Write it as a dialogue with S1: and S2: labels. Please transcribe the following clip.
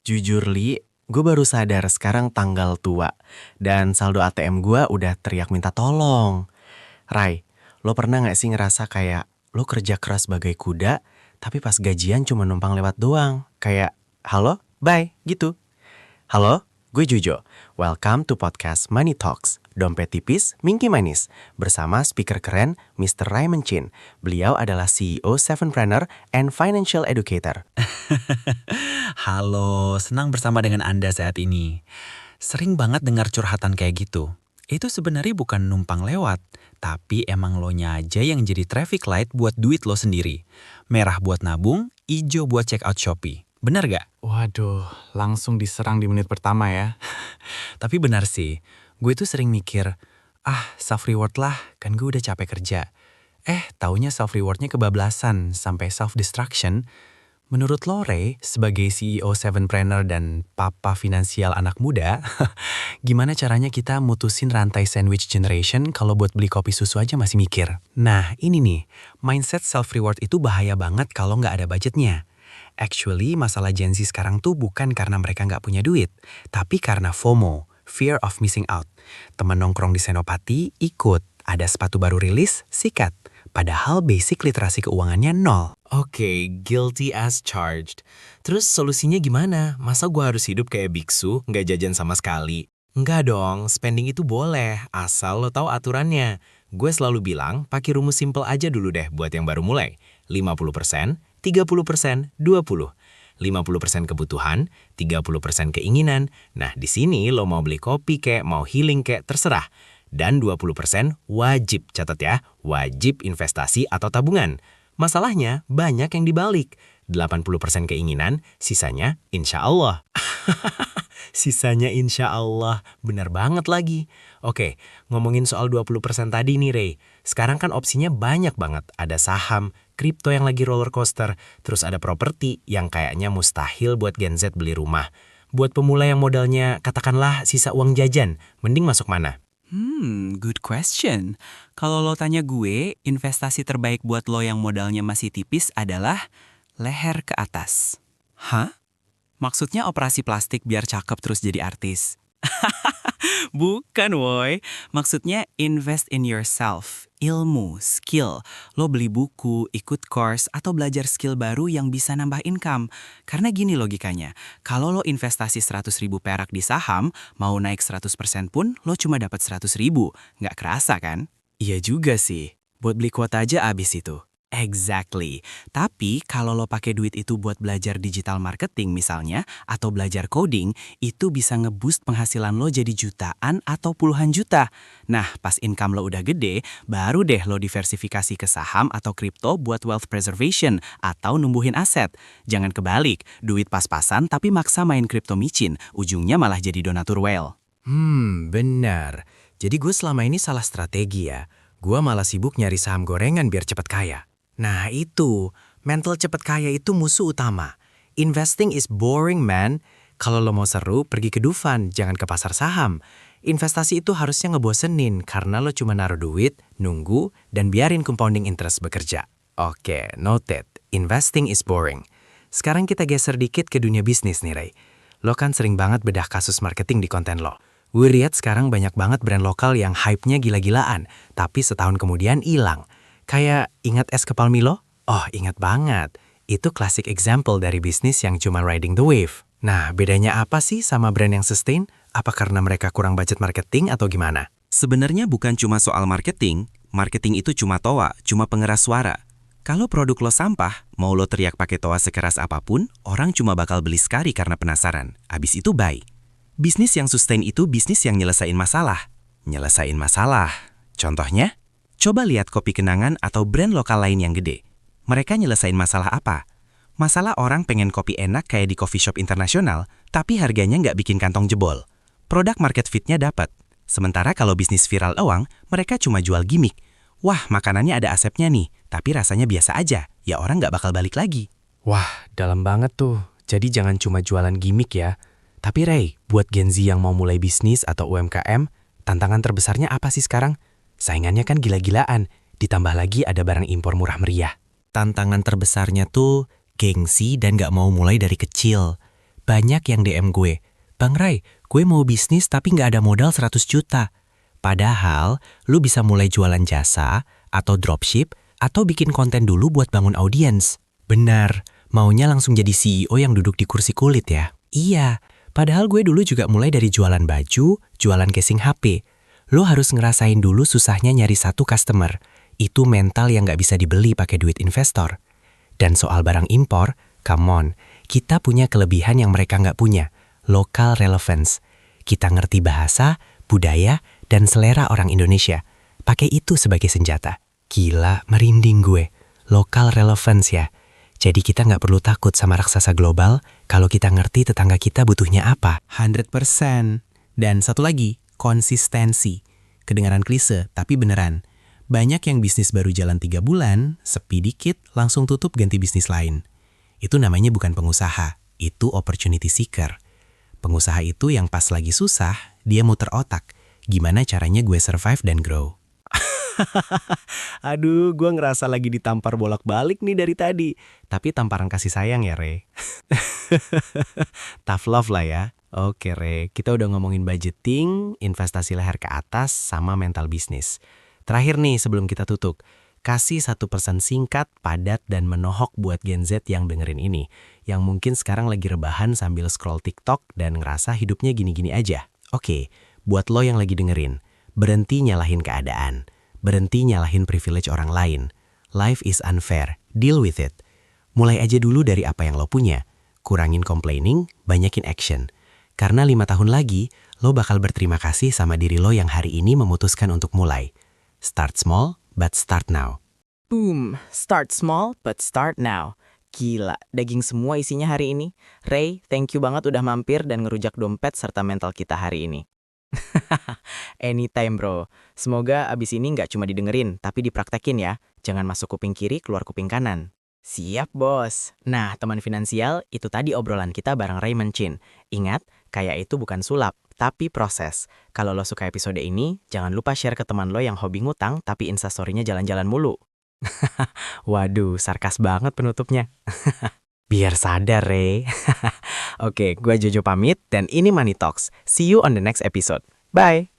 S1: Jujur Li, gue baru sadar sekarang tanggal tua. Dan saldo ATM gue udah teriak minta tolong. Rai, lo pernah gak sih ngerasa kayak lo kerja keras bagai kuda, tapi pas gajian cuma numpang lewat doang? Kayak, halo, bye, gitu. Halo, gue Jujo. Welcome to podcast Money Talks. Dompet tipis, mingki manis. Bersama speaker keren, Mr. Raymond Chin. Beliau adalah CEO Sevenpreneur and Financial Educator.
S2: Halo, senang bersama dengan Anda saat ini. Sering banget dengar curhatan kayak gitu. Itu sebenarnya bukan numpang lewat, tapi emang lo nya aja yang jadi traffic light buat duit lo sendiri. Merah buat nabung, ijo buat check out Shopee. Benar gak?
S3: Waduh, langsung diserang di menit pertama ya.
S2: Tapi benar sih, gue tuh sering mikir, self-reward lah, kan gue udah capek kerja. Taunya self-rewardnya kebablasan sampai self-destruction. Menurut lo, Ray, sebagai CEO Sevenpreneur dan papa finansial anak muda, gimana caranya kita mutusin rantai sandwich generation kalau buat beli kopi susu aja masih mikir? Nah, ini nih, mindset self-reward itu bahaya banget kalau nggak ada budgetnya. Actually, masalah Gen Z sekarang tuh bukan karena mereka nggak punya duit, tapi karena FOMO, fear of missing out. Temen nongkrong di Senopati ikut, ada sepatu baru rilis, sikat. Padahal basic literasi keuangannya nol.
S4: Oke, guilty as charged. Terus solusinya gimana? Masa gua harus hidup kayak biksu, nggak jajan sama sekali? Enggak dong, spending itu boleh, asal lo tahu aturannya. Gue selalu bilang, pakai rumus simple aja dulu deh buat yang baru mulai. 50%, 30%, 20%. 50% kebutuhan, 30% keinginan. Nah, di sini lo mau beli kopi kek, mau healing kek, terserah. Dan 20% wajib, catat ya, wajib investasi atau tabungan. Masalahnya banyak yang dibalik. 80% keinginan, sisanya insya Allah. Sisanya insya Allah, benar banget lagi. Oke, ngomongin soal 20% tadi nih Ray. Sekarang kan opsinya banyak banget. Ada saham, kripto yang lagi roller coaster, terus ada properti yang kayaknya mustahil buat Gen Z beli rumah. Buat pemula yang modalnya katakanlah sisa uang jajan, mending masuk mana?
S5: Good question. Kalau lo tanya gue, investasi terbaik buat lo yang modalnya masih tipis adalah leher ke atas. Hah? Maksudnya operasi plastik biar cakep terus jadi artis? Bukan, woy. Maksudnya invest in yourself, ilmu, skill. Lo beli buku, ikut course, atau belajar skill baru yang bisa nambah income. Karena gini logikanya, kalau lo investasi 100.000 perak di saham, mau naik 100% pun lo cuma dapat 100.000. Nggak kerasa kan? Iya juga sih. Buat beli kuota aja abis itu. Exactly. Tapi kalau lo pakai duit itu buat belajar digital marketing misalnya, atau belajar coding, itu bisa ngeboost penghasilan lo jadi jutaan atau puluhan juta. Nah, pas income lo udah gede, baru deh lo diversifikasi ke saham atau kripto buat wealth preservation atau numbuhin aset. Jangan kebalik, duit pas-pasan tapi maksa main kripto micin, ujungnya malah jadi donatur whale.
S2: Benar. Jadi gue selama ini salah strategi ya. Gue malah sibuk nyari saham gorengan biar cepet kaya. Nah itu, mental cepet kaya itu musuh utama. Investing is boring, man. Kalau lo mau seru, pergi ke Dufan, jangan ke pasar saham. Investasi itu harusnya ngebosenin karena lo cuma naruh duit, nunggu, dan biarin compounding interest bekerja. Oke, noted. Investing is boring. Sekarang kita geser dikit ke dunia bisnis nih, Ray. Lo kan sering banget bedah kasus marketing di konten lo. Gue lihat sekarang banyak banget brand lokal yang hype-nya gila-gilaan, tapi setahun kemudian hilang. Kayak ingat es kepal Milo? Oh, ingat banget. Itu classic example dari bisnis yang cuma riding the wave. Nah, bedanya apa sih sama brand yang sustain? Apa karena mereka kurang budget marketing atau gimana?
S5: Sebenarnya bukan cuma soal marketing. Marketing itu cuma toa, cuma pengeras suara. Kalau produk lo sampah, mau lo teriak pakai toa sekeras apapun, orang cuma bakal beli sekali karena penasaran. Abis itu buy. Bisnis yang sustain itu bisnis yang nyelesain masalah. Nyelesain masalah. Contohnya? Coba lihat Kopi Kenangan atau brand lokal lain yang gede. Mereka nyelesain masalah apa? Masalah orang pengen kopi enak kayak di coffee shop internasional, tapi harganya nggak bikin kantong jebol. Produk market fit-nya dapat. Sementara kalau bisnis viral doang, mereka cuma jual gimmick. Wah, makanannya ada asepnya nih, tapi rasanya biasa aja. Ya orang nggak bakal balik lagi.
S1: Wah, dalam banget tuh. Jadi jangan cuma jualan gimmick ya. Tapi Ray, buat Gen Z yang mau mulai bisnis atau UMKM, tantangan terbesarnya apa sih sekarang? Saingannya kan gila-gilaan, ditambah lagi ada barang impor murah meriah.
S4: Tantangan terbesarnya tuh
S2: gengsi dan gak mau mulai dari kecil. Banyak yang DM gue, Bang Rai, gue mau bisnis tapi gak ada modal 100 juta. Padahal, lu bisa mulai jualan jasa, atau dropship, atau bikin konten dulu buat bangun audiens. Benar, maunya langsung jadi CEO yang duduk di kursi kulit ya? Iya, padahal gue dulu juga mulai dari jualan baju, jualan casing HP. Lo harus ngerasain dulu susahnya nyari satu customer. Itu mental yang gak bisa dibeli pakai duit investor. Dan soal barang impor, come on, kita punya kelebihan yang mereka nggak punya, local relevance. Kita ngerti bahasa, budaya, dan selera orang Indonesia. Pakai itu sebagai senjata. Gila, merinding gue. Local relevance ya. Jadi kita nggak perlu takut sama raksasa global kalau kita ngerti tetangga kita butuhnya apa.
S6: 100%. Dan satu lagi, konsistensi. Kedengaran klise, tapi beneran. Banyak yang bisnis baru jalan 3 bulan, sepi dikit, langsung tutup ganti bisnis lain. Itu namanya bukan pengusaha, itu opportunity seeker. Pengusaha itu yang pas lagi susah, dia muter otak. Gimana caranya gue survive dan grow?
S1: Aduh, gue ngerasa lagi ditampar bolak-balik nih dari tadi. Tapi tamparan kasih sayang ya, Re. Tough love lah ya. Oke, Re. Kita udah ngomongin budgeting, investasi leher ke atas, sama mental bisnis. Terakhir nih sebelum kita tutup. Kasih 1 pesan singkat, padat, dan menohok buat Gen Z yang dengerin ini. Yang mungkin sekarang lagi rebahan sambil scroll TikTok dan ngerasa hidupnya gini-gini aja. Oke, buat lo yang lagi dengerin. Berhenti nyalahin keadaan. Berhenti nyalahin privilege orang lain. Life is unfair. Deal with it. Mulai aja dulu dari apa yang lo punya. Kurangin complaining, banyakin action. Karena 5 tahun lagi, lo bakal berterima kasih sama diri lo yang hari ini memutuskan untuk mulai. Start small, but start now.
S7: Boom, start small but start now. Gila, daging semua isinya hari ini. Ray, thank you banget udah mampir dan ngerujak dompet serta mental kita hari ini. Anytime bro. Semoga abis ini nggak cuma didengerin, tapi dipraktekin ya. Jangan masuk kuping kiri, keluar kuping kanan. Siap bos. Nah teman finansial, itu tadi obrolan kita bareng Raymond Chin. Ingat, kaya itu bukan sulap, tapi proses. Kalau lo suka episode ini, jangan lupa share ke teman lo yang hobi ngutang tapi instastory-nya jalan-jalan mulu. Waduh, sarkas banget penutupnya. Biar sadar, Re. Oke, gue Jojo pamit dan ini Money Talks. See you on the next episode. Bye!